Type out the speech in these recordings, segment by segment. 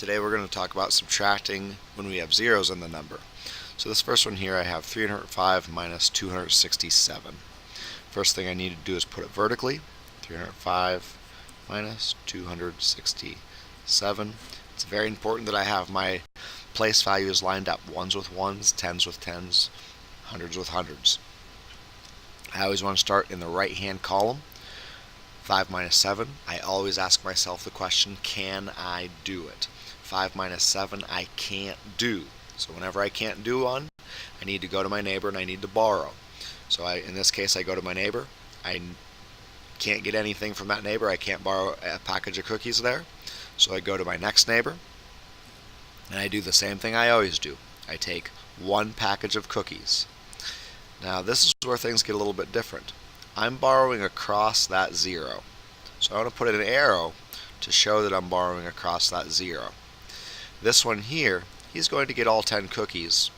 Today we're going to talk about subtracting when we have zeros in the number. So this first one here, I have 305 minus 267. First thing I need to do is put it vertically. 305 minus 267. It's very important that I have my place values lined up. Ones with ones, tens with tens, hundreds with hundreds. I always want to start in the right hand column. 5 minus 7, I always ask myself the question, can I do it? 5 minus 7, I can't do. So whenever I can't do one, I need to go to my neighbor and I need to borrow. So in this case, I go to my neighbor. I can't get anything from that neighbor. I can't borrow a package of cookies there. So I go to my next neighbor and I do the same thing I always do. I take one package of cookies. Now this is where things get a little bit different. I'm borrowing across that zero. So I want to put an arrow to show that I'm borrowing across that zero. This one here, he's going to get all 10 cookies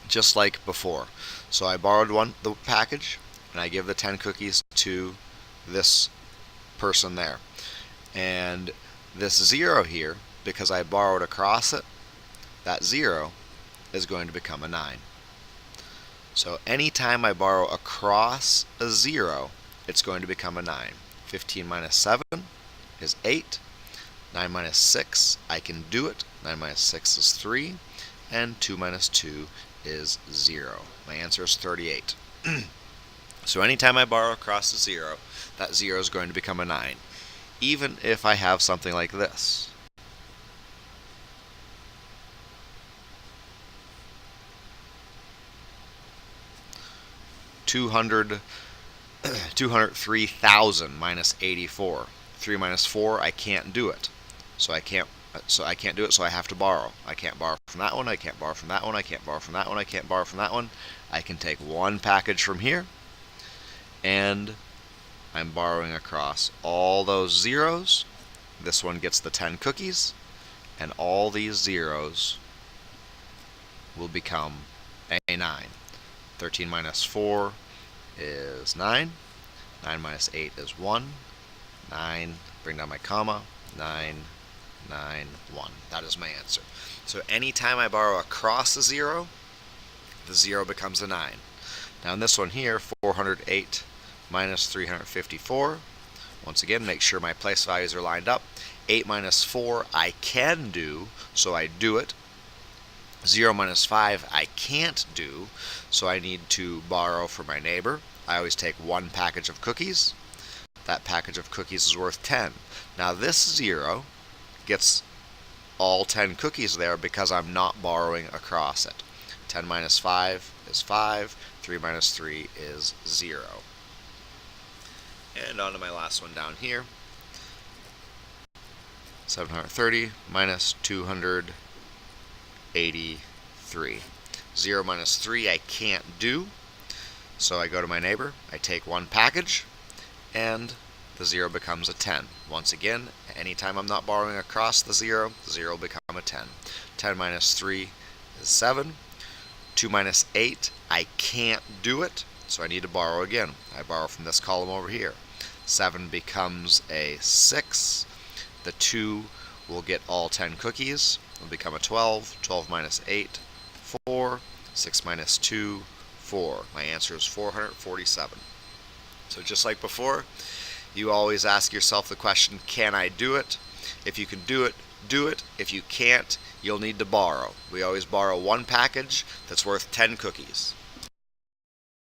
just like before. So I borrowed the package and I give the 10 cookies to this person there. And this zero here, because I borrowed across it, that zero is going to become a 9. So anytime I borrow across a zero, it's going to become a 9. 15 minus 7 is 8. 9 minus 6, I can do it. 9 minus 6 is 3. And 2 minus 2 is 0. My answer is 38. So anytime I borrow across a zero, that zero is going to become a 9. Even if I have something like this. $203,000 minus 84. 3 minus 4, I can't do it. So I can't do it, so I have to borrow. I can't borrow from that one, I can't borrow from that one, I can't borrow from that one, I can't borrow from that one. I can take one package from here, and I'm borrowing across all those zeros. This one gets the 10 cookies, and all these zeros will become a 9. 13 minus 4 is 9. 9 minus 8 is 1. 9, bring down my comma, 9, 9, 1. That is my answer. So anytime I borrow across a zero, the zero becomes a 9. Now in this one here, 408 minus 354. Once again, make sure my place values are lined up. 8 minus 4, I can do, so I do it. 0 minus 5, I can't do, so I need to borrow from my neighbor. I always take one package of cookies. That package of cookies is worth 10. Now this zero gets all 10 cookies there because I'm not borrowing across it. 10 minus 5 is 5. 3 minus 3 is 0. And on to my last one down here. 730 minus 283. 0 minus 3 I can't do. So I go to my neighbor, I take one package, and the 0 becomes a 10. Once again, anytime I'm not borrowing across the 0 will become a 10. 10 minus 3 is 7. 2 minus 8, I can't do it, so I need to borrow again. I borrow from this column over here. 7 becomes a 6. The 2 will get all 10 cookies. It'll become a 12. 12 minus 8, 4. 6 minus 2, 4. My answer is 447. So just like before, you always ask yourself the question, can I do it? If you can do it, do it. If you can't, you'll need to borrow. We always borrow one package that's worth 10 cookies.